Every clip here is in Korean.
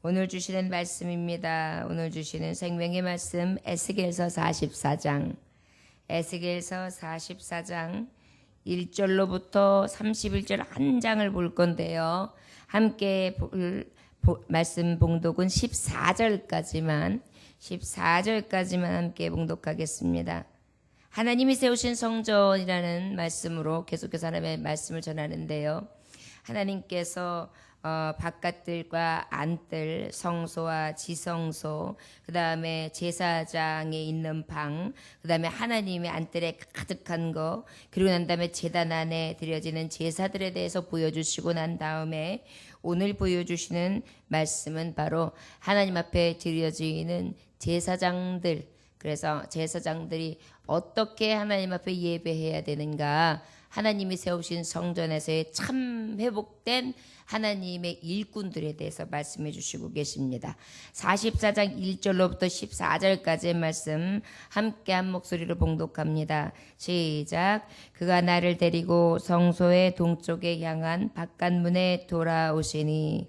오늘 주시는 말씀입니다. 오늘 주시는 생명의 말씀 에스겔서 44장. 에스겔서 44장 1절로부터 31절 한 장을 볼 건데요. 함께 볼 말씀 봉독은 14절까지만 함께 봉독하겠습니다. 하나님이 세우신 성전이라는 말씀으로 계속해서 하나님의 말씀을 전하는데요. 하나님께서 바깥들과 안뜰, 성소와 지성소, 그 다음에 제사장에 있는 방, 그 다음에 하나님의 안뜰에 가득한 거, 그리고 난 다음에 제단 안에 드려지는 제사들에 대해서 보여주시고 난 다음에 오늘 보여주시는 말씀은 바로 하나님 앞에 드려지는 제사장들, 그래서 제사장들이 어떻게 하나님 앞에 예배해야 되는가, 하나님이 세우신 성전에서의 참 회복된 하나님의 일꾼들에 대해서 말씀해 주시고 계십니다. 44장 1절로부터 14절까지의 말씀 함께 한 목소리로 봉독합니다. 시작. 그가 나를 데리고 성소의 동쪽에 향한 바깥문에 돌아오시니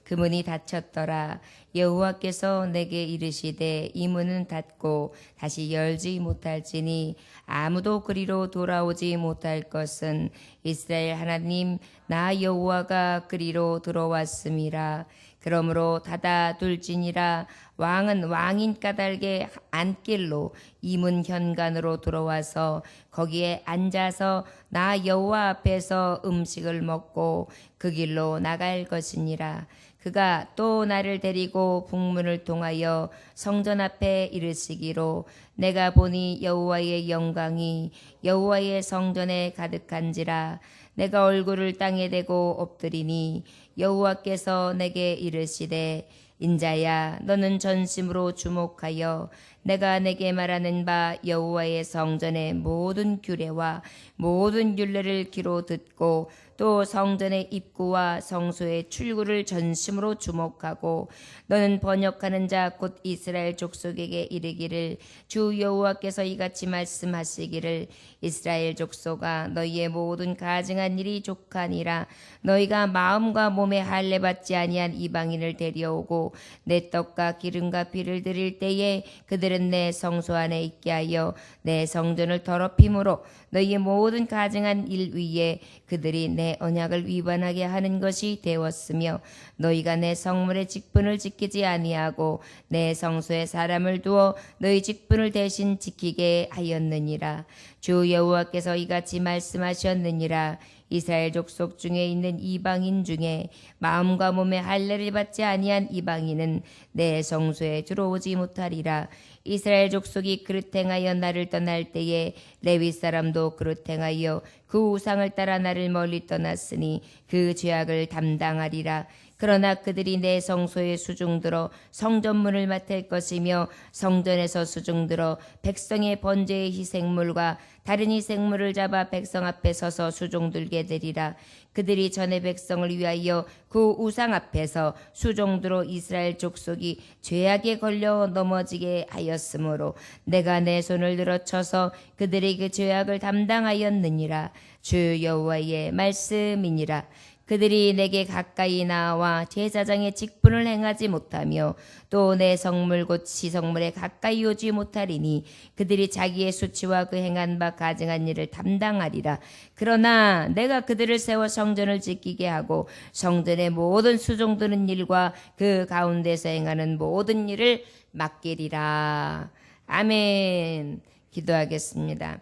그 문이 닫혔더라. 여호와께서 내게 이르시되 이 문은 닫고 다시 열지 못할지니 아무도 그리로 돌아오지 못할 것은 이스라엘 하나님 나 여호와가 그리로 들어왔음이라. 그러므로 닫아둘지니라. 왕은 왕인 까닭의 안길로 이 문 현관으로 들어와서 거기에 앉아서 나 여호와 앞에서 음식을 먹고 그 길로 나갈 것이니라. 그가 또 나를 데리고 북문을 통하여 성전 앞에 이르시기로 내가 보니 여호와의 영광이 여호와의 성전에 가득한지라. 내가 얼굴을 땅에 대고 엎드리니 여호와께서 내게 이르시되 인자야 너는 전심으로 주목하여 내가 내게 말하는 바 여호와의 성전의 모든 규례와 모든 율례를 귀로 듣고 또 성전의 입구와 성소의 출구를 전심으로 주목하고 너는 번역하는 자 곧 이스라엘 족속에게 이르기를 주 여호와께서 이같이 말씀하시기를 이스라엘 족속아 너희의 모든 가증한 일이 족하니라. 너희가 마음과 몸에 할례 받지 아니한 이방인을 데려오고 내 떡과 기름과 피를 드릴 때에 그들은 내 성소 안에 있게 하여 내 성전을 더럽힘으로 너희의 모든 가증한 일 위에 그들이 내 언약을 위반하게 하는 것이 되었으며 너희가 내 성물의 직분을 지키지 아니하고 내 성소에 사람을 두어 너희 직분을 대신 지키게 하였느니라. 주 여호와께서 이같이 말씀하셨느니라. 이스라엘 족속 중에 있는 이방인 중에 마음과 몸에 할례를 받지 아니한 이방인은 내 성소에 들어오지 못하리라. 이스라엘 족속이 그릇 행하여 나를 떠날 때에 레위 사람도 그릇 행하여 그 우상을 따라 나를 멀리 떠났으니 그 죄악을 담당하리라. 그러나 그들이 내 성소에 수중들어 성전문을 맡을 것이며 성전에서 수중들어 백성의 번제의 희생물과 다른 희생물을 잡아 백성 앞에 서서 수종들게 되리라. 그들이 전에 백성을 위하여 그 우상 앞에서 수종들어 이스라엘 족속이 죄악에 걸려 넘어지게 하였으므로 내가 내 손을 들어쳐서 그들의 그 죄악을 담당하였느니라. 주 여호와의 말씀이니라. 그들이 내게 가까이 나와 제사장의 직분을 행하지 못하며 또 내 성물 곧 시성물에 가까이 오지 못하리니 그들이 자기의 수치와 그 행한 바 가증한 일을 담당하리라. 그러나 내가 그들을 세워 성전을 지키게 하고 성전의 모든 수종드는 일과 그 가운데서 행하는 모든 일을 맡기리라. 아멘. 기도하겠습니다.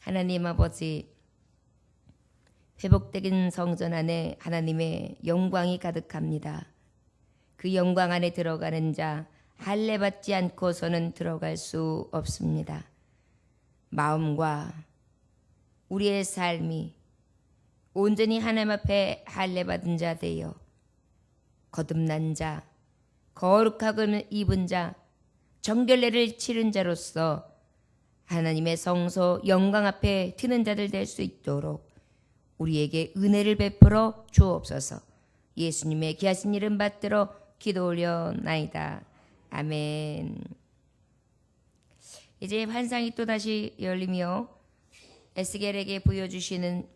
하나님 아버지, 회복된 성전 안에 하나님의 영광이 가득합니다. 그 영광 안에 들어가는 자 할례 받지 않고서는 들어갈 수 없습니다. 마음과 우리의 삶이 온전히 하나님 앞에 할례 받은 자 되어 거듭난 자, 거룩함을 입은 자, 정결례를 치른 자로서 하나님의 성소 영광 앞에 드는 자들 될 수 있도록 우리에게 은혜를 베풀어 주옵소서. 예수님의 귀하신 이름 받들어 기도 올려나이다. 아멘. 이제 환상이 또다시 열리며 에스겔에게 보여주시는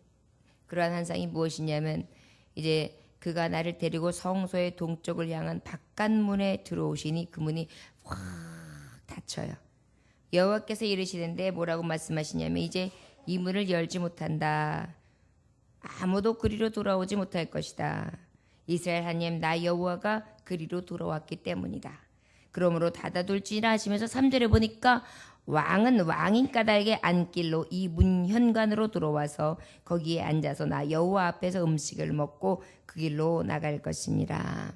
그러한 환상이 무엇이냐면 이제 그가 나를 데리고 성소의 동쪽을 향한 바깥문에 들어오시니 그 문이 확 닫혀요. 여호와께서 이르시는데 뭐라고 말씀하시냐면 이제 이 문을 열지 못한다. 아무도 그리로 돌아오지 못할 것이다. 이스라엘 하나님 나 여호와가 그리로 돌아왔기 때문이다. 그러므로 닫아둘지라 하시면서 3절에 보니까 왕은 왕인 까닭에 안길로 이 문 현관으로 들어와서 거기에 앉아서 나 여호와 앞에서 음식을 먹고 그 길로 나갈 것이니라.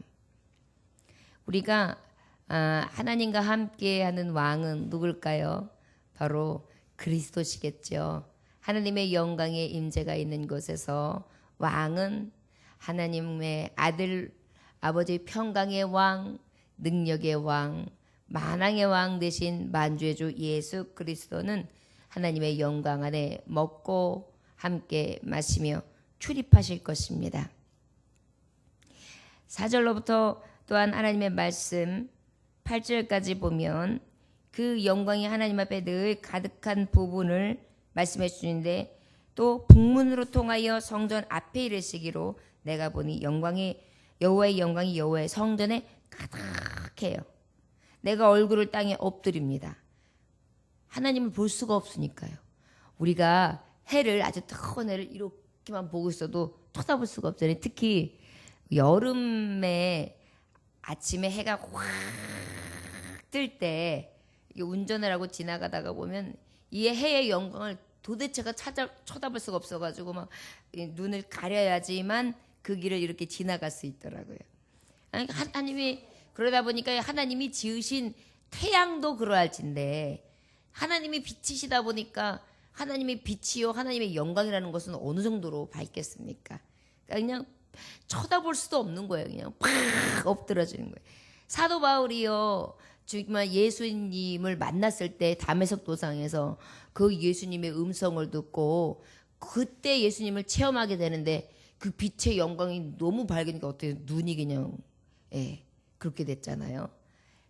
우리가 하나님과 함께하는 왕은 누굴까요? 바로 그리스도시겠죠. 하나님의 영광의 임재가 있는 곳에서 왕은 하나님의 아들, 아버지 평강의 왕, 능력의 왕, 만왕의 왕 되신 만주의 주 예수 그리스도는 하나님의 영광 안에 먹고 함께 마시며 출입하실 것입니다. 4절로부터 또한 하나님의 말씀 8절까지 보면 그 영광이 하나님 앞에 늘 가득한 부분을 말씀해 주시는데 또 북문으로 통하여 성전 앞에 이르시기로 내가 보니 여호와의 영광이 여호와의 성전에 가득해요. 내가 얼굴을 땅에 엎드립니다. 하나님을 볼 수가 없으니까요. 우리가 해를 아주 뜨거운 해를 이렇게만 보고 있어도 쳐다볼 수가 없잖아요. 특히 여름에 아침에 해가 확 뜰 때 운전을 하고 지나가다가 보면 이 해의 영광을 도대체가 쳐다볼 수가 없어가지고 막 눈을 가려야지만 그 길을 이렇게 지나갈 수 있더라고요. 하나님이 그러다 보니까 하나님이 지으신 태양도 그러할진데 하나님이 빛이시다 보니까 하나님의 빛이요 하나님의 영광이라는 것은 어느 정도로 밝겠습니까? 그냥 쳐다볼 수도 없는 거예요. 그냥 팍 엎드러지는 거예요. 사도 바울이요 정말 예수님을 만났을 때 다메섹 도상에서 그 예수님의 음성을 듣고 그때 예수님을 체험하게 되는데 그 빛의 영광이 너무 밝으니까 어때요? 눈이 그냥 그렇게 됐잖아요.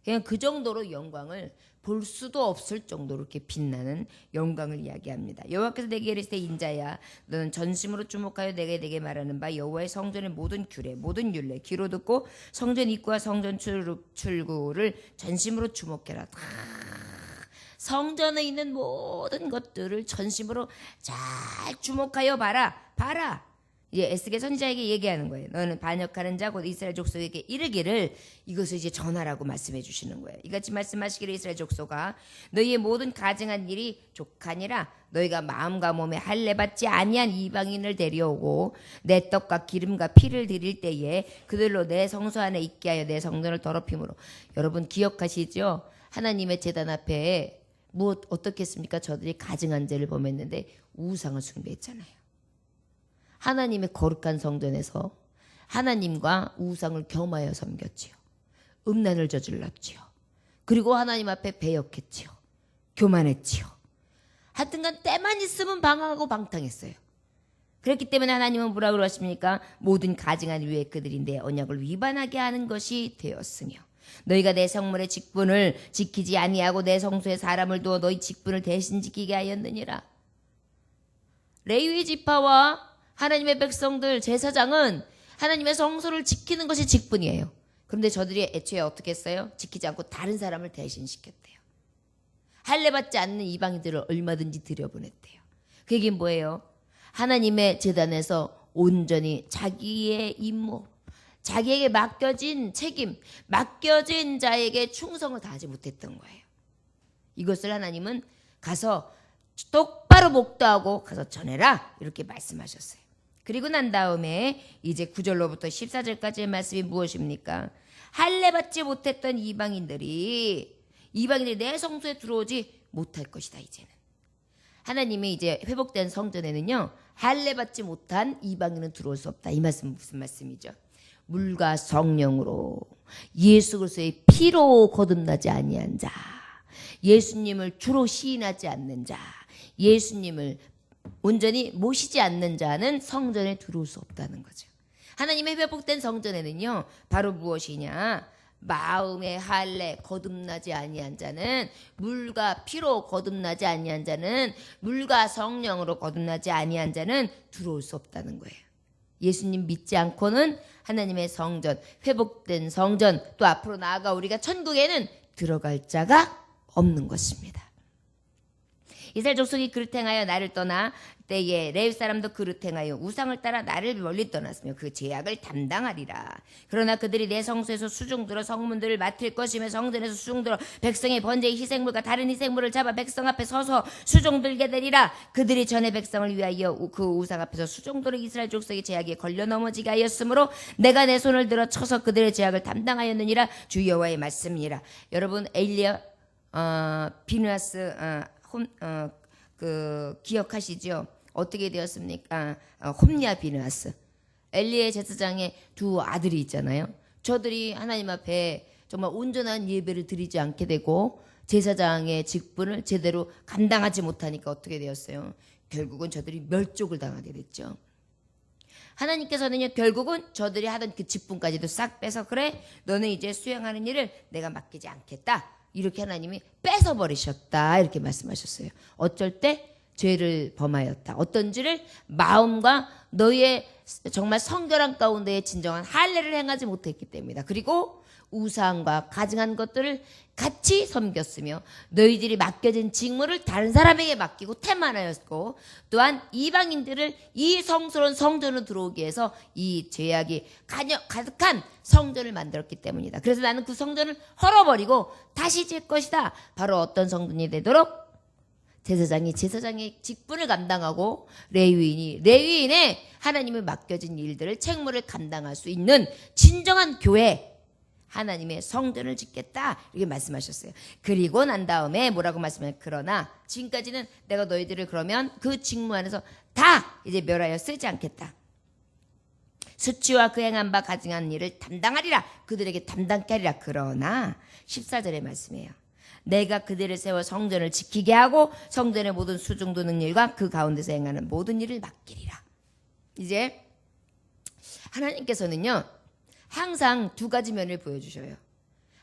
그냥 그 정도로 영광을 볼 수도 없을 정도로 이렇게 빛나는 영광을 이야기합니다. 여호와께서 내게 이르시되 인자야 너는 전심으로 주목하여 내게 말하는 바 여호와의 성전의 모든 규례 모든 율례 귀로 듣고 성전 입구와 성전 출구를 전심으로 주목해라. 성전에 있는 모든 것들을 전심으로 잘 주목하여 봐라. 이제 에스겔 선지자에게 얘기하는 거예요. 너는 반역하는 자 곧 이스라엘 족속에게 이르기를 이것을 이제 전하라고 말씀해 주시는 거예요. 이같이 말씀하시기를 이스라엘 족속아 너희의 모든 가증한 일이 족하니라. 너희가 마음과 몸에 할례 받지 아니한 이방인을 데려오고 내 떡과 기름과 피를 드릴 때에 그들로 내 성소 안에 있게 하여 내 성전을 더럽힘으로. 여러분 기억하시죠? 하나님의 제단 앞에 어떻게 했습니까? 저들이 가증한 죄를 범했는데 우상을 숭배했잖아요. 하나님의 거룩한 성전에서 하나님과 우상을 겸하여 섬겼지요. 음란을 저질렀지요. 그리고 하나님 앞에 배역했지요. 교만했지요. 하여튼간 때만 있으면 방황하고 방탕했어요. 그렇기 때문에 하나님은 뭐라고 하십니까? 모든 가증한 위에 그들이 내 언약을 위반하게 하는 것이 되었으며 너희가 내 성물의 직분을 지키지 아니하고 내 성소에 사람을 두어 너희 직분을 대신 지키게 하였느니라. 레위의 지파와 하나님의 백성들 제사장은 하나님의 성소를 지키는 것이 직분이에요. 그런데 저들이 애초에 어떻게 했어요? 지키지 않고 다른 사람을 대신시켰대요. 할례 받지 않는 이방인들을 얼마든지 들여보냈대요. 그 얘기는 뭐예요? 하나님의 제단에서 온전히 자기의 임무, 자기에게 맡겨진 책임, 맡겨진 자에게 충성을 다하지 못했던 거예요. 이것을 하나님은 가서 똑바로 목도하고 가서 전해라 이렇게 말씀하셨어요. 그리고 난 다음에 이제 9절로부터 14절까지의 말씀이 무엇입니까? 할례 받지 못했던 이방인들이 내 성소에 들어오지 못할 것이다. 이제는 하나님이 이제 회복된 성전에는요 할례 받지 못한 이방인은 들어올 수 없다. 이 말씀은 무슨 말씀이죠? 물과 성령으로 예수 그리스도의 피로 거듭나지 아니한 자, 예수님을 주로 시인하지 않는 자, 예수님을 온전히 모시지 않는 자는 성전에 들어올 수 없다는 거죠. 하나님의 회복된 성전에는요 바로 무엇이냐? 마음의 할례 거듭나지 아니한 자는, 물과 피로 거듭나지 아니한 자는, 물과 성령으로 거듭나지 아니한 자는 들어올 수 없다는 거예요. 예수님 믿지 않고는 하나님의 성전, 회복된 성전, 또 앞으로 나아가 우리가 천국에는 들어갈 자가 없는 것입니다. 이스라엘 족속이 그릇 행하여 나를 떠나 때에 레위 사람도 그릇 행하여 우상을 따라 나를 멀리 떠났으며 그 죄악을 담당하리라. 그러나 그들이 내 성소에서 수종들어 성문들을 맡을 것이며 성전에서 수종들어 백성의 번제의 희생물과 다른 희생물을 잡아 백성 앞에 서서 수종들게 되리라. 그들이 전에 백성을 위하여 그 우상 앞에서 수종들어 이스라엘 족속의 죄악에 걸려 넘어지게 하였으므로 내가 내 손을 들어 쳐서 그들의 죄악을 담당하였느니라. 주 여호와의 말씀이니라. 여러분 엘리야 비누아스 기억하시죠? 어떻게 되었습니까? 홈리아 비누아스. 엘리의 제사장의 두 아들이 있잖아요. 저들이 하나님 앞에 정말 온전한 예배를 드리지 않게 되고 제사장의 직분을 제대로 감당하지 못하니까 어떻게 되었어요? 결국은 저들이 멸족을 당하게 됐죠. 하나님께서는요, 결국은 저들이 하던 그 직분까지도 싹 빼서 그래, 너는 이제 수행하는 일을 내가 맡기지 않겠다. 이렇게 하나님이 뺏어버리셨다. 이렇게 말씀하셨어요. 어쩔 때 죄를 범하였다. 어떤지를 마음과 너희의 정말 성결한 가운데에 진정한 할례를 행하지 못했기 때문이다. 그리고 우상과 가증한 것들을 같이 섬겼으며 너희들이 맡겨진 직무를 다른 사람에게 맡기고 태만하였고 또한 이방인들을 이 성스러운 성전으로 들어오기 위해서 이 죄악이 가득한 성전을 만들었기 때문이다. 그래서 나는 그 성전을 헐어버리고 다시 질 것이다. 바로 어떤 성전이 되도록 제사장이 제사장의 직분을 감당하고 레위인이 레위인의 하나님을 맡겨진 일들을 책무를 감당할 수 있는 진정한 교회, 하나님의 성전을 짓겠다 이렇게 말씀하셨어요. 그리고 난 다음에 뭐라고 말씀하셨어요? 그러나 지금까지는 내가 너희들을 그러면 그 직무 안에서 다 이제 멸하여 쓰지 않겠다. 수치와 그 행한 바 가증한 일을 담당하리라. 그들에게 담당케 하리라. 그러나 14절의 말씀이에요. 내가 그들을 세워 성전을 지키게 하고 성전의 모든 수중도 능력과 그 가운데서 행하는 모든 일을 맡기리라. 이제 하나님께서는요, 항상 두 가지 면을 보여주셔요.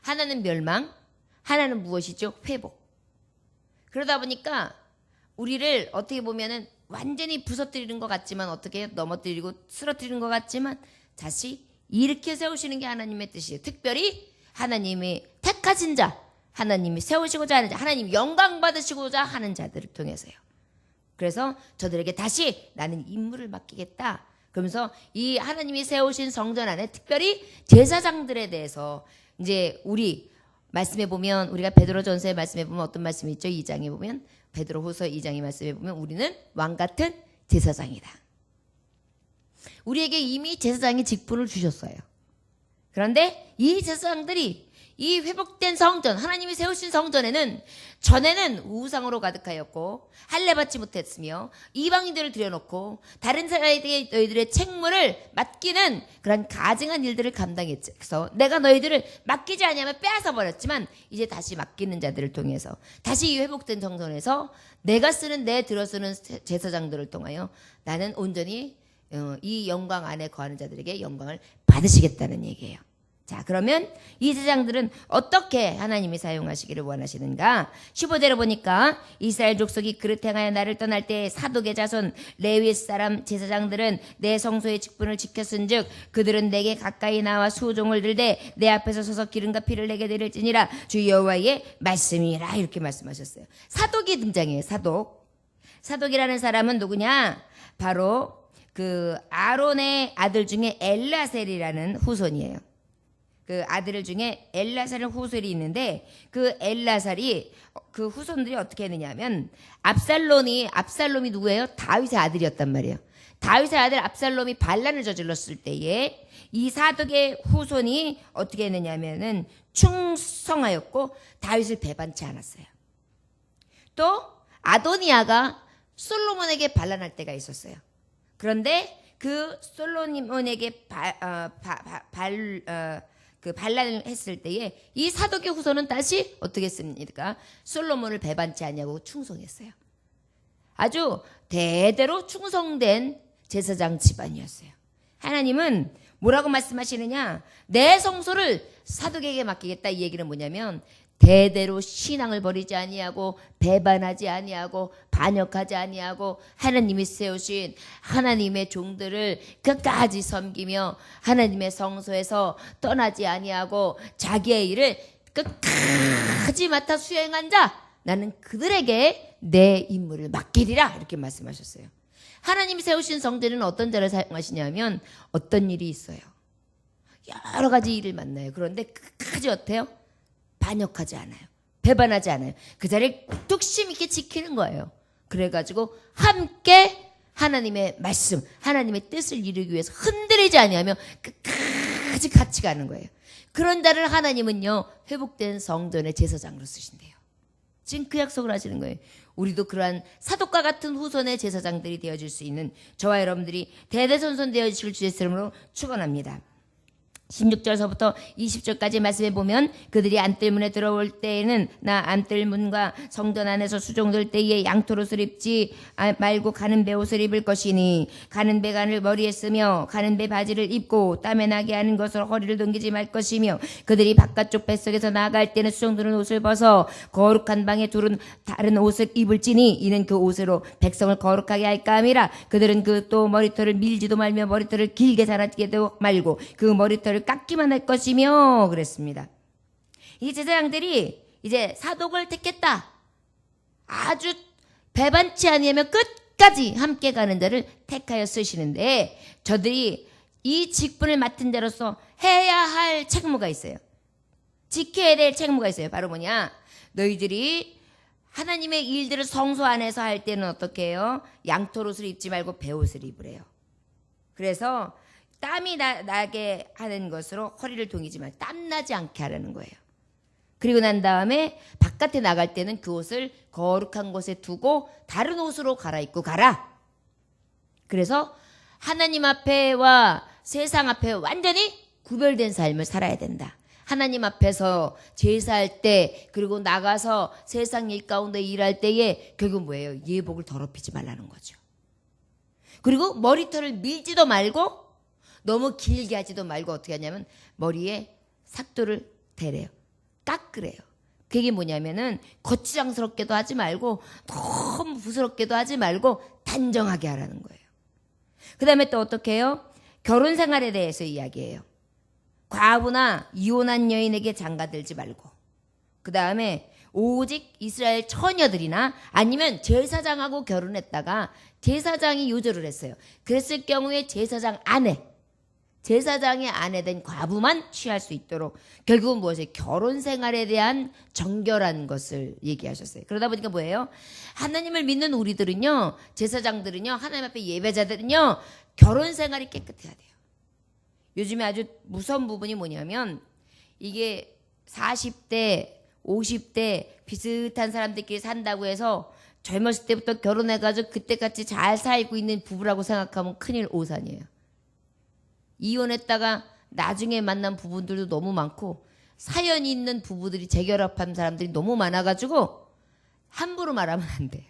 하나는 멸망, 하나는 무엇이죠? 회복. 그러다 보니까 우리를 어떻게 보면은 완전히 부서뜨리는 것 같지만, 어떻게 넘어뜨리고 쓰러뜨리는 것 같지만 다시 일으켜 세우시는 게 하나님의 뜻이에요. 특별히 하나님이 택하신 자, 하나님이 세우시고자 하는 자, 하나님 영광 받으시고자 하는 자들을 통해서요. 그래서 저들에게 다시 나는 임무를 맡기겠다. 그러면서 이 하나님이 세우신 성전 안에 특별히 제사장들에 대해서 이제 우리 말씀해 보면, 우리가 베드로전서의 말씀해 보면 어떤 말씀이 있죠? 2장에 보면, 베드로후서 2장의 말씀해 보면 우리는 왕 같은 제사장이다. 우리에게 이미 제사장의 직분을 주셨어요. 그런데 이 제사장들이 이 회복된 성전, 하나님이 세우신 성전에는 전에는 우상으로 가득하였고 할례 받지 못했으며 이방인들을 들여놓고 다른 사람에게 너희들의 책무를 맡기는 그런 가증한 일들을 감당했지. 그래서 내가 너희들을 맡기지 않으면 빼앗아 버렸지만 이제 다시 맡기는 자들을 통해서 다시 이 회복된 성전에서 내가 쓰는 내 들어쓰는 제사장들을 통하여 나는 온전히 이 영광 안에 거하는 자들에게 영광을 받으시겠다는 얘기예요. 자, 그러면 이 제사장들은 어떻게 하나님이 사용하시기를 원하시는가? 15절에 보니까 이스라엘 족속이 그릇 행하여 나를 떠날 때 사독의 자손 레위 사람 제사장들은 내 성소의 직분을 지켰은즉 그들은 내게 가까이 나와 수종을 들되 내 앞에서 서서 기름과 피를 내게 드릴지니라. 주 여호와의 말씀이라. 이렇게 말씀하셨어요. 사독이 등장해요. 사독이라는 사람은 누구냐? 바로 그 아론의 아들 중에 엘라셀이라는 후손이에요. 그 아들 중에 엘라살의 후손이 있는데 그 엘라살이 그 후손들이 어떻게 했느냐면 압살롬이 누구예요? 다윗의 아들이었단 말이에요. 다윗의 아들 압살롬이 반란을 저질렀을 때에 이 사독의 후손이 어떻게 했느냐면은 충성하였고 다윗을 배반치 않았어요. 또 아도니아가 솔로몬에게 반란할 때가 있었어요. 그런데 그 솔로몬에게 반란을 했을 때에 이 사독의 후손은 다시 어떻게 했습니까? 솔로몬을 배반치 않냐고 충성했어요. 아주 대대로 충성된 제사장 집안이었어요. 하나님은 뭐라고 말씀하시느냐? 내 성소를 사독에게 맡기겠다. 이 얘기는 뭐냐면 대대로 신앙을 버리지 아니하고 배반하지 아니하고 반역하지 아니하고 하나님이 세우신 하나님의 종들을 끝까지 섬기며 하나님의 성소에서 떠나지 아니하고 자기의 일을 끝까지 맡아 수행한 자, 나는 그들에게 내 임무를 맡기리라, 이렇게 말씀하셨어요. 하나님이 세우신 성들은 어떤 자를 사용하시냐면 어떤 일이 있어요. 여러 가지 일을 만나요. 그런데 끝까지 어때요? 반역하지 않아요. 배반하지 않아요. 그 자리를 뚝심 있게 지키는 거예요. 그래가지고 함께 하나님의 말씀, 하나님의 뜻을 이루기 위해서 흔들리지 아니하며 끝까지 같이 가는 거예요. 그런 자를 하나님은요, 회복된 성전의 제사장으로 쓰신대요. 지금 그 약속을 하시는 거예요. 우리도 그러한 사독과 같은 후손의 제사장들이 되어줄 수 있는 저와 여러분들이 대대손손 되어주실 주의 이름으로 축원합니다. 16절서부터 20절까지 말씀해 보면 그들이 안뜰문에 들어올 때에는 나 안뜰문과 성전 안에서 수종들 때에 양털옷을 입지 말고 가는 배 옷을 입을 것이니 가는 배간을 머리에 쓰며 가는 배 바지를 입고 땀에 나게 하는 것으로 허리를 동기지 말 것이며 그들이 바깥쪽 뱃속에서 나아갈 때는 수종들은 옷을 벗어 거룩한 방에 둘은 다른 옷을 입을지니 이는 그 옷으로 백성을 거룩하게 할까 함이라. 그들은 그 또 머리털을 밀지도 말며 머리털을 길게 자라지도 말고 그 머리털을 깎기만 할 것이며 그랬습니다. 이 제사장들이 이제 사독을 택했다. 아주 배반치 아니하며 끝까지 함께 가는 자를 택하여 쓰시는데 저들이 이 직분을 맡은 자로서 해야 할 책무가 있어요. 지켜야 될 책무가 있어요. 바로 뭐냐? 너희들이 하나님의 일들을 성소 안에서 할 때는 어떻게 해요? 양털옷을 입지 말고 베옷을 입으래요. 그래서 땀이 나게 하는 것으로 허리를 동이지 말고 땀나지 않게 하라는 거예요. 그리고 난 다음에 바깥에 나갈 때는 그 옷을 거룩한 곳에 두고 다른 옷으로 갈아입고 가라. 그래서 하나님 앞에와 세상 앞에 완전히 구별된 삶을 살아야 된다. 하나님 앞에서 제사할 때 그리고 나가서 세상 일 가운데 일할 때에 결국 뭐예요? 예복을 더럽히지 말라는 거죠. 그리고 머리털을 밀지도 말고 너무 길게 하지도 말고 어떻게 하냐면 머리에 삭도를 대래요. 깎으래요. 그게 뭐냐면은 거추장스럽게도 하지 말고 너무 부스럽게도 하지 말고 단정하게 하라는 거예요. 그 다음에 또 어떻게 해요? 결혼 생활에 대해서 이야기해요. 과부나 이혼한 여인에게 장가들지 말고 그 다음에 오직 이스라엘 처녀들이나 아니면 제사장하고 결혼했다가 제사장이 유죄를 했어요. 그랬을 경우에 제사장의 아내 된 과부만 취할 수 있도록 결국은 무엇이에요? 결혼 생활에 대한 정결한 것을 얘기하셨어요. 그러다 보니까 뭐예요? 하나님을 믿는 우리들은요, 제사장들은요, 하나님 앞에 예배자들은요, 결혼 생활이 깨끗해야 돼요. 요즘에 아주 무서운 부분이 뭐냐면 이게 40대, 50대 비슷한 사람들끼리 산다고 해서 젊었을 때부터 결혼해가지고 그때같이 잘 살고 있는 부부라고 생각하면 큰일 오산이에요. 이혼했다가 나중에 만난 부부들도 너무 많고 사연이 있는 부부들이 재결합한 사람들이 너무 많아가지고 함부로 말하면 안 돼요.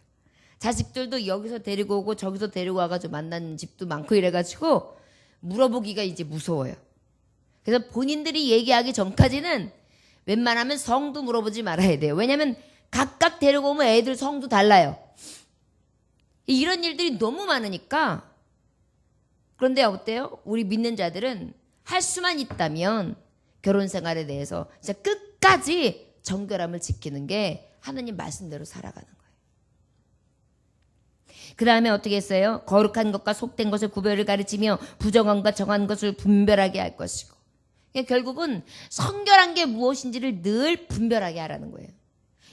자식들도 여기서 데리고 오고 저기서 데리고 와가지고 만난 집도 많고 이래가지고 물어보기가 이제 무서워요. 그래서 본인들이 얘기하기 전까지는 웬만하면 성도 물어보지 말아야 돼요. 왜냐하면 각각 데리고 오면 애들 성도 달라요. 이런 일들이 너무 많으니까. 그런데 어때요? 우리 믿는 자들은 할 수만 있다면 결혼 생활에 대해서 진짜 끝까지 정결함을 지키는 게 하나님 말씀대로 살아가는 거예요. 그 다음에 어떻게 했어요? 거룩한 것과 속된 것을 구별을 가르치며 부정한 정한 것을 분별하게 할 것이고, 결국은 성결한 게 무엇인지를 늘 분별하게 하라는 거예요.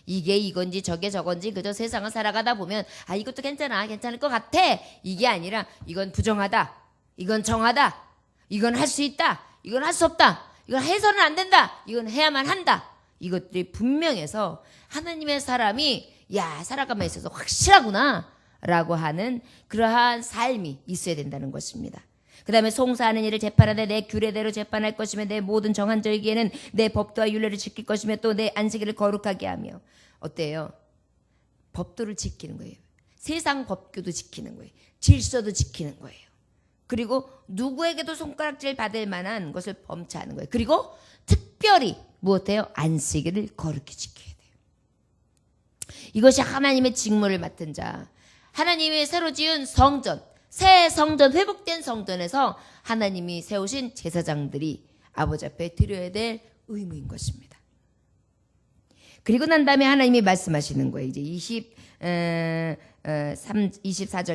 이게 이건지 저게 저건지 그저 세상을 살아가다 보면 이것도 괜찮을 것 같아, 이게 아니라 이건 부정하다, 이건 정하다, 이건 할 수 있다, 이건 할 수 없다, 이건 해서는 안 된다, 이건 해야만 한다, 이것들이 분명해서 하나님의 사람이 살아가면 있어서 확실하구나 라고 하는 그러한 삶이 있어야 된다는 것입니다. 그 다음에 송사하는 일을 재판하되 내 규례대로 재판할 것이며 내 모든 정한 절기에는 내 법도와 율례를 지킬 것이며 또 내 안식일을 거룩하게 하며. 어때요? 법도를 지키는 거예요. 세상 법규도 지키는 거예요. 질서도 지키는 거예요. 그리고 누구에게도 손가락질 받을 만한 것을 범치하는 거예요. 그리고 특별히 무엇해요? 안식일을 거룩히 지키는 거예요. 이것이 하나님의 직무를 맡은 자. 하나님이 새로 지은 성전, 새 성전, 회복된 성전에서 하나님이 세우신 제사장들이 아버지 앞에 드려야 될 의무인 것입니다. 그리고 난 다음에 하나님이 말씀하시는 거예요. 이제 24절,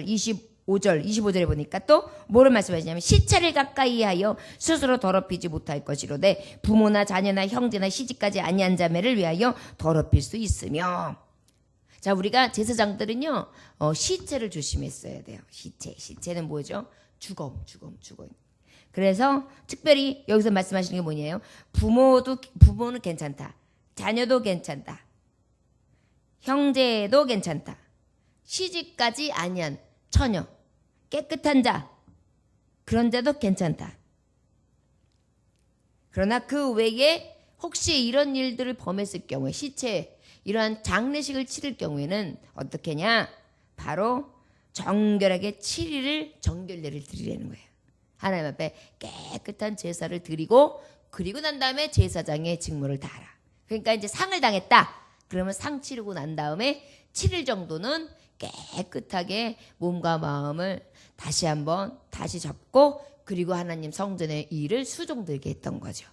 25절, 25절에 보니까 또 뭐를 말씀하시냐면 시체를 가까이 하여 스스로 더럽히지 못할 것이로되 부모나 자녀나 형제나 시집까지 아니한 자매를 위하여 더럽힐 수 있으며. 자, 우리가 제사장들은요, 시체를 조심했어야 돼요. 시체는 뭐죠? 죽음. 그래서 특별히 여기서 말씀하시는 게 뭐냐면 부모는 괜찮다. 자녀도 괜찮다. 형제도 괜찮다. 시집까지 아니한 처녀, 깨끗한 자, 그런 자도 괜찮다. 그러나 그 외에 혹시 이런 일들을 범했을 경우에 시체, 이러한 장례식을 치를 경우에는 어떻게 하냐? 바로 정결하게 7일을 정결례를 드리라는 거예요. 하나님 앞에 깨끗한 제사를 드리고 그리고 난 다음에 제사장의 직무를 다하라. 그러니까 이제 상을 당했다. 그러면 상 치르고 난 다음에 7일 정도는 깨끗하게 몸과 마음을 다시 한번 다시 잡고 그리고 하나님 성전의 일을 수종들게 했던 거죠.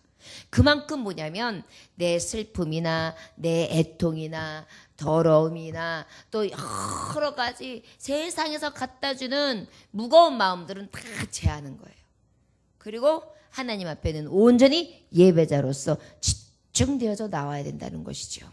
그만큼 뭐냐면 내 슬픔이나 내 애통이나 더러움이나 또 여러 가지 세상에서 갖다주는 무거운 마음들은 다 제하는 거예요. 그리고 하나님 앞에는 온전히 예배자로서 집중되어서 나와야 된다는 것이죠.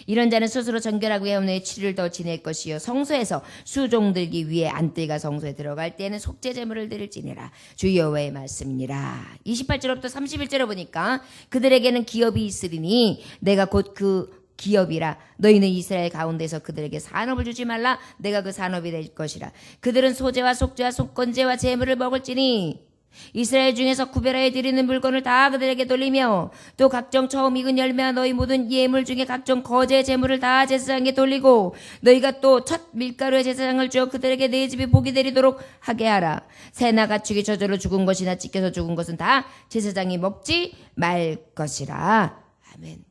이런 자는 스스로 정결하고 예언의 7일 더 지낼 것이요 성소에서 수종들기 위해 안뜰과 성소에 들어갈 때에는 속죄 제물을 드릴지니라. 주 여호와의 말씀이니라. 28절부터 31절에 보니까 그들에게는 기업이 있으리니 내가 곧 그 기업이라. 너희는 이스라엘 가운데서 그들에게 산업을 주지 말라. 내가 그 산업이 될 것이라. 그들은 소제와 속죄와 속건제와 제물을 먹을지니 이스라엘 중에서 구별하여 드리는 물건을 다 그들에게 돌리며 또 각종 처음 익은 열매와 너희 모든 예물 중에 각종 거제 제물을 다 제사장에게 돌리고 너희가 또 첫 밀가루의 제사장을 주어 그들에게 내 집이 복이 되리도록 하게 하라. 새나 가축이 저절로 죽은 것이나 찢겨서 죽은 것은 다 제사장이 먹지 말 것이라. 아멘.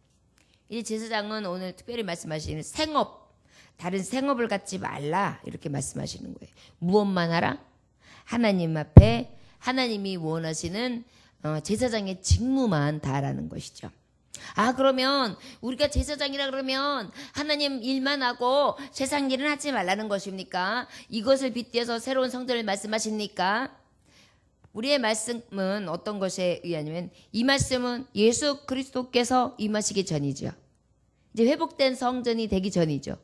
이 제사장은 오늘 특별히 말씀하시는 생업, 다른 생업을 갖지 말라 이렇게 말씀하시는 거예요. 무엇만 하라? 하나님 앞에 하나님이 원하시는 제사장의 직무만 다하라는 것이죠. 아, 그러면 우리가 제사장이라 그러면 하나님 일만 하고 세상 일은 하지 말라는 것입니까? 이것을 빗대서 새로운 성전을 말씀하십니까? 우리의 말씀은 어떤 것에 의하냐면 이 말씀은 예수 그리스도께서 임하시기 전이죠. 이제 회복된 성전이 되기 전이죠.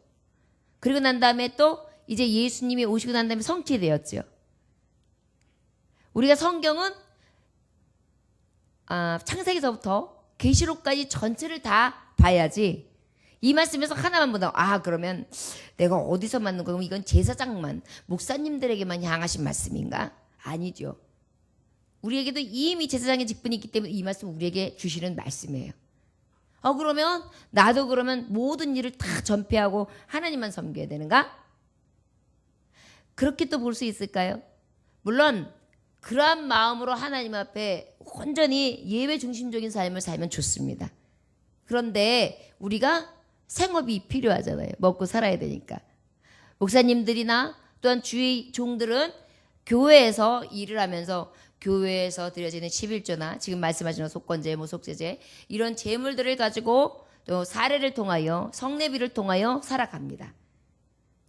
그리고 난 다음에 또 이제 예수님이 오시고 난 다음에 성취되었죠. 우리가 성경은 창세기서부터 계시록까지 전체를 다 봐야지 이 말씀에서 하나만 보다 그러면 내가 어디서 맞는 거면 이건 제사장만 목사님들에게만 향하신 말씀인가? 아니죠. 우리에게도 이미 제사장의 직분이 있기 때문에 이 말씀은 우리에게 주시는 말씀이에요. 그러면 나도 그러면 모든 일을 다 전폐하고 하나님만 섬겨야 되는가? 그렇게 또 볼 수 있을까요? 물론 그러한 마음으로 하나님 앞에 온전히 예배 중심적인 삶을 살면 좋습니다. 그런데 우리가 생업이 필요하잖아요. 먹고 살아야 되니까. 목사님들이나 또한 주의 종들은 교회에서 일을 하면서 교회에서 드려지는 11조나 지금 말씀하시는 속건제, 속죄제 이런 제물들을 가지고 또 사례를 통하여 성례비를 통하여 살아갑니다.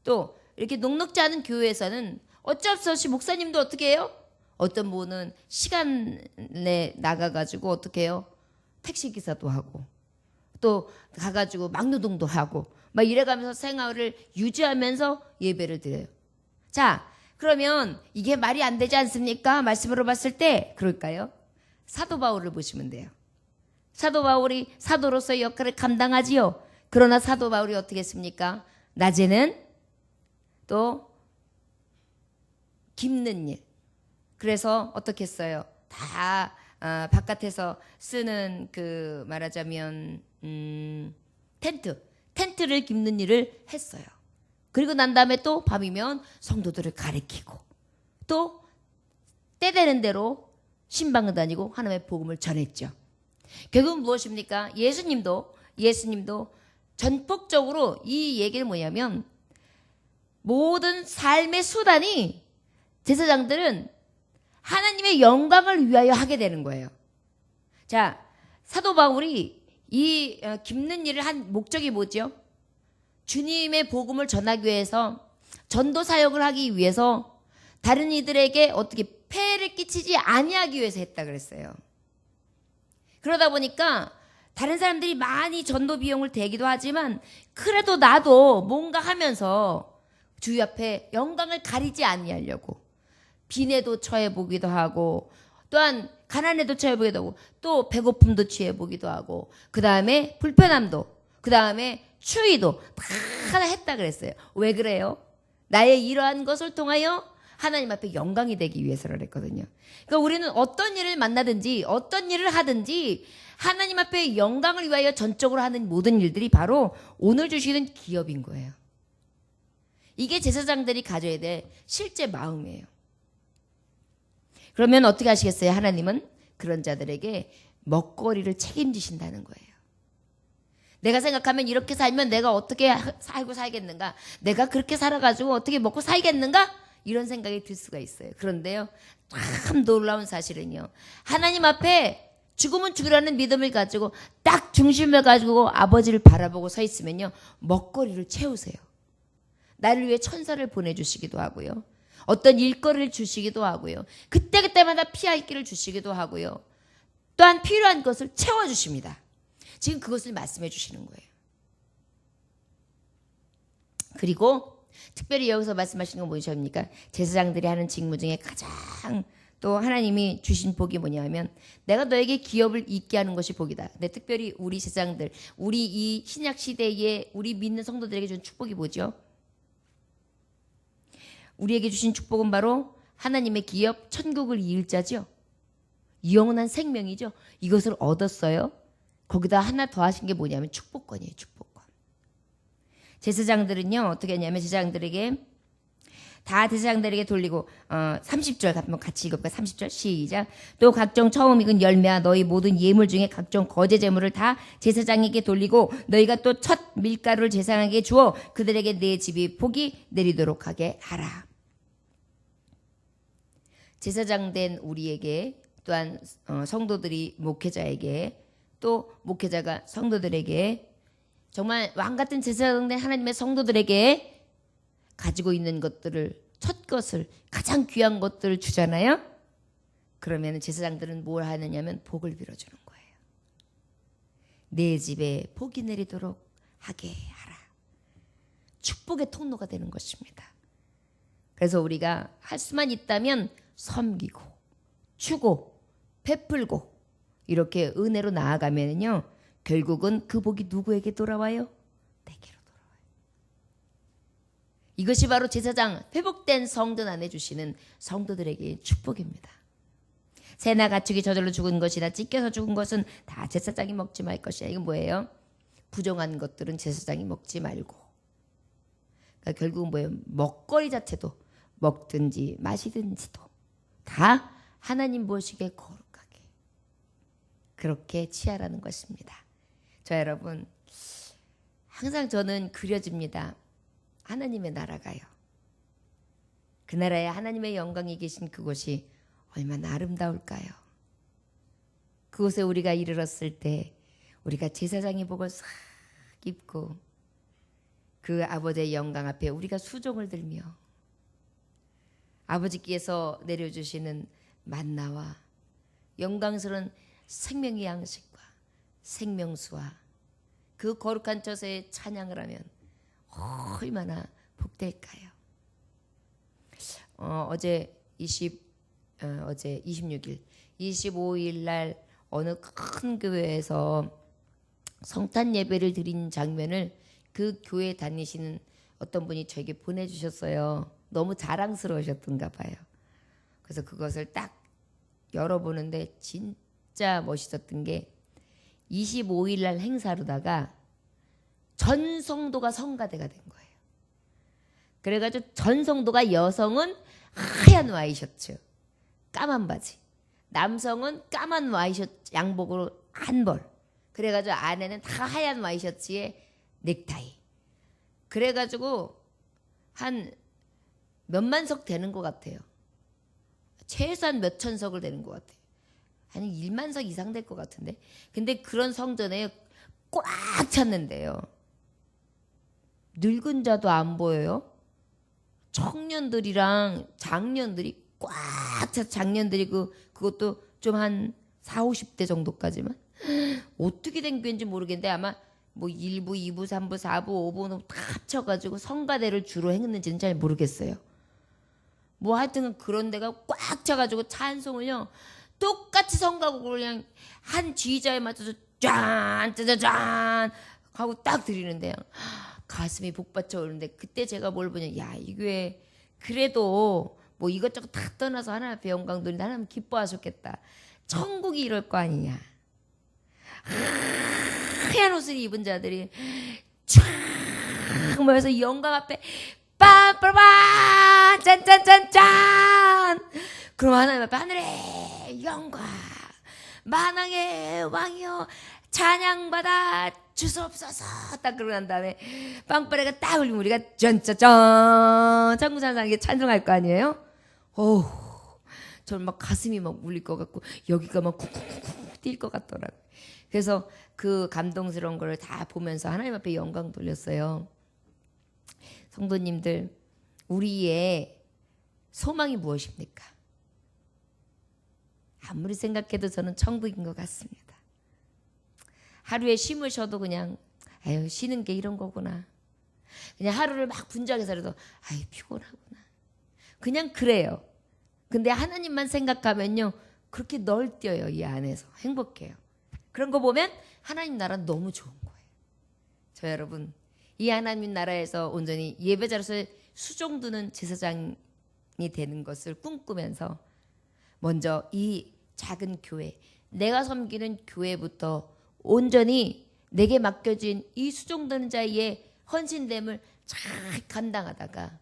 또 이렇게 녹록지 않은 교회에서는 어쩔 수 없이 목사님도 어떻게 해요? 어떤 분은 시간에 나가가지고 어떻게 해요? 택시기사도 하고 또 가가지고 막노동도 하고 막 이래가면서 생활을 유지하면서 예배를 드려요. 자, 그러면 이게 말이 안 되지 않습니까? 말씀으로 봤을 때 그럴까요? 사도 바울을 보시면 돼요. 사도 바울이 사도로서의 역할을 감당하지요. 그러나 사도 바울이 어떻게 했습니까? 낮에는 또 깁는 일. 그래서 어떻게 했어요? 다 바깥에서 쓰는 그 말하자면 텐트를 깁는 일을 했어요. 그리고 난 다음에 또 밤이면 성도들을 가리키고 또 때 되는 대로 신방을 다니고 하나님의 복음을 전했죠. 결국은 무엇입니까? 예수님도 전폭적으로 이 얘기는 뭐냐면 모든 삶의 수단이 제사장들은 하나님의 영광을 위하여 하게 되는 거예요. 자, 사도 바울이 이 깁는 일을 한 목적이 뭐죠? 주님의 복음을 전하기 위해서, 전도 사역을 하기 위해서, 다른 이들에게 어떻게 폐해를 끼치지 아니하기 위해서 했다 그랬어요. 그러다 보니까 다른 사람들이 많이 전도 비용을 대기도 하지만 그래도 나도 뭔가 하면서 주위 앞에 영광을 가리지 아니하려고 빈에도 처해보기도 하고, 또한 가난에도 처해보기도 하고, 또 배고픔도 취해보기도 하고, 그 다음에 불편함도, 그 다음에 추위도 다 했다 그랬어요. 왜 그래요? 나의 이러한 것을 통하여 하나님 앞에 영광이 되기 위해서라 그랬거든요. 그러니까 우리는 어떤 일을 만나든지 어떤 일을 하든지 하나님 앞에 영광을 위하여 전적으로 하는 모든 일들이 바로 오늘 주시는 기업인 거예요. 이게 제사장들이 가져야 될 실제 마음이에요. 그러면 어떻게 하시겠어요? 하나님은 그런 자들에게 먹거리를 책임지신다는 거예요. 내가 생각하면 이렇게 살면 내가 어떻게 살고 살겠는가? 내가 그렇게 살아가지고 어떻게 먹고 살겠는가? 이런 생각이 들 수가 있어요. 그런데요, 참 놀라운 사실은요, 하나님 앞에 죽으면 죽으라는 믿음을 가지고 딱 중심을 가지고 아버지를 바라보고 서 있으면요, 먹거리를 채우세요. 나를 위해 천사를 보내주시기도 하고요, 어떤 일거리를 주시기도 하고요, 그때그때마다 피할 길을 주시기도 하고요, 또한 필요한 것을 채워주십니다. 지금 그것을 말씀해 주시는 거예요. 그리고 특별히 여기서 말씀하시는 건 무엇입니까? 제사장들이 하는 직무 중에 가장 또 하나님이 주신 복이 뭐냐면, 내가 너에게 기업을 잇게 하는 것이 복이다. 근데 특별히 우리 제사장들, 우리 이 신약 시대에 우리 믿는 성도들에게 준 축복이 뭐죠? 우리에게 주신 축복은 바로 하나님의 기업, 천국을 이을 자죠. 영원한 생명이죠. 이것을 얻었어요. 거기다 하나 더 하신 게 뭐냐면 축복권이에요. 축복권. 제사장들은요, 어떻게 했냐면 제사장들에게 돌리고 30절 한번 같이 읽어볼까요? 30절 시작. 또 각종 처음 익은 열매와 너희 모든 예물 중에 각종 거제 제물을 다 제사장에게 돌리고 너희가 또 첫 밀가루를 제사장에게 주어 그들에게 내 집이 복이 내리도록 하게 하라. 제사장 된 우리에게, 또한 성도들이 목회자에게, 또 목회자가 성도들에게, 정말 왕같은 제사장 된 하나님의 성도들에게 가지고 있는 것들을, 첫 것을, 가장 귀한 것들을 주잖아요. 그러면 제사장들은 뭘 하느냐면 복을 빌어주는 거예요. 내 집에 복이 내리도록 하게 하라. 축복의 통로가 되는 것입니다. 그래서 우리가 할 수만 있다면 섬기고 주고 베풀고 이렇게 은혜로 나아가면요, 결국은 그 복이 누구에게 돌아와요? 내게로 돌아와요. 이것이 바로 제사장, 회복된 성전 안에 주시는 성도들에게 축복입니다. 새나 가축이 저절로 죽은 것이나 찢겨서 죽은 것은 다 제사장이 먹지 말 것이야. 이건 뭐예요? 부정한 것들은 제사장이 먹지 말고. 그러니까 결국은 뭐예요? 먹거리 자체도, 먹든지 마시든지도 다 하나님 보시기에 거룩하게 그렇게 취하라는 것입니다. 저 여러분, 항상 저는 그려집니다. 하나님의 나라가요. 그 나라에 하나님의 영광이 계신 그곳이 얼마나 아름다울까요? 그곳에 우리가 이르렀을 때 우리가 제사장의 복을 싹 입고 그 아버지의 영광 앞에 우리가 수종을 들며 아버지께서 내려주시는 만나와 영광스러운 생명의 양식과 생명수와 그 거룩한 처소에 찬양을 하면 얼마나 복될까요? 어제 26일, 25일 날 어느 큰 교회에서 성탄 예배를 드린 장면을 그 교회 다니시는 어떤 분이 저에게 보내주셨어요. 너무 자랑스러우셨던가 봐요. 그래서 그것을 딱 열어보는데 진짜 멋있었던 게 25일 날 행사로다가 전 성도가 성가대가 된 거예요. 그래가지고 전 성도가, 여성은 하얀 와이셔츠, 까만 바지, 남성은 까만 와이셔츠 양복으로 한 벌, 그래가지고 안에는 다 하얀 와이셔츠에 넥타이. 그래가지고 한 몇만 석 되는 것 같아요. 최소한 몇천 석을 되는 것 같아요. 한 1만 석 이상 될 것 같은데. 근데 그런 성전에 꽉 찼는데요. 늙은 자도 안 보여요. 청년들이랑 장년들이 꽉 차. 장년들이 그것도 좀 한 4, 50대 정도까지만. 어떻게 된 교회인지 모르겠는데 아마 뭐 1부, 2부, 3부, 4부, 5부 다 합쳐가지고 성가대를 주로 했는지는 잘 모르겠어요. 뭐 하여튼 그런 데가 꽉 차가지고 찬송을요 똑같이 성가곡을 그냥 한 지휘자에 맞춰서 짠 짜자잔 하고 딱 드리는데요. 가슴이 복받쳐 오르는데 그때 제가 뭘 보냐, 야, 이 교회 그래도 뭐 이것저것 다 떠나서 하나님 앞에 영광 돌린다, 하나님 기뻐하셨겠다. 천국이 이럴 거 아니냐. 하얀 옷을 입은 자들이 쫙 모여서 영광 앞에 빠빠빠 짠짠짠짠. 그럼 하나님 앞에 하늘의 영광 만왕의 왕이여 찬양받아 주소옵소서 딱 그러고 난 다음에 빵빠레가 딱 울리면 우리가 짠짜짠 장구산상에 찬송할 거 아니에요? 어우, 저는 막 가슴이 막 울릴 것 같고 여기가 막 쿵쿵쿵 뛸 것 같더라고요. 그래서 그 감동스러운 걸 다 보면서 하나님 앞에 영광 돌렸어요. 성도님들, 우리의 소망이 무엇입니까? 아무리 생각해도 저는 천국인 것 같습니다. 하루에 쉼을 쉬어도 그냥 아유 쉬는 게 이런 거구나. 그냥 하루를 막 분주하게살아도 아유 피곤하구나. 그냥 그래요. 근데 하나님만 생각하면요 그렇게 널뛰어요. 이 안에서 행복해요. 그런 거 보면 하나님 나라 너무 좋은 거예요. 저 여러분, 이 하나님 나라에서 온전히 예배자로서 수종드는 제사장이 되는 것을 꿈꾸면서 먼저 이 작은 교회, 내가 섬기는 교회부터 온전히 내게 맡겨진 이 수종드는 자의 헌신됨을 잘 감당하다가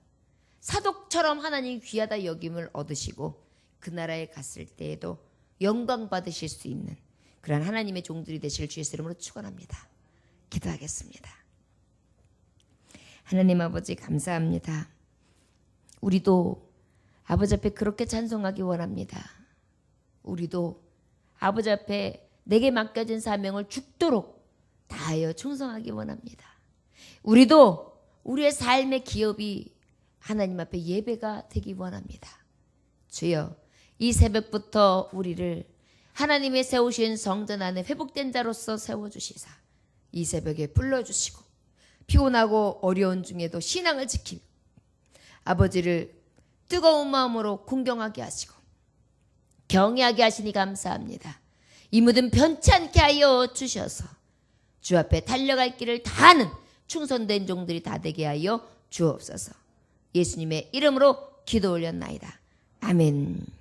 사독처럼 하나님 귀하다 여김을 얻으시고 그 나라에 갔을 때에도 영광 받으실 수 있는 그런 하나님의 종들이 되실 주의 이름으로 축원합니다. 기도하겠습니다. 하나님 아버지 감사합니다. 우리도 아버지 앞에 그렇게 찬송하기 원합니다. 우리도 아버지 앞에 내게 맡겨진 사명을 죽도록 다하여 충성하기 원합니다. 우리도 우리의 삶의 기업이 하나님 앞에 예배가 되기 원합니다. 주여, 이 새벽부터 우리를 하나님의 세우신 성전 안에 회복된 자로서 세워주시사 이 새벽에 불러주시고 피곤하고 어려운 중에도 신앙을 지키며 아버지를 뜨거운 마음으로 공경하게 하시고 경외하게 하시니 감사합니다. 이 모든 변치 않게 하여 주셔서 주 앞에 달려갈 길을 다하는 충성된 종들이 다 되게 하여 주옵소서. 예수님의 이름으로 기도 올렸나이다. 아멘.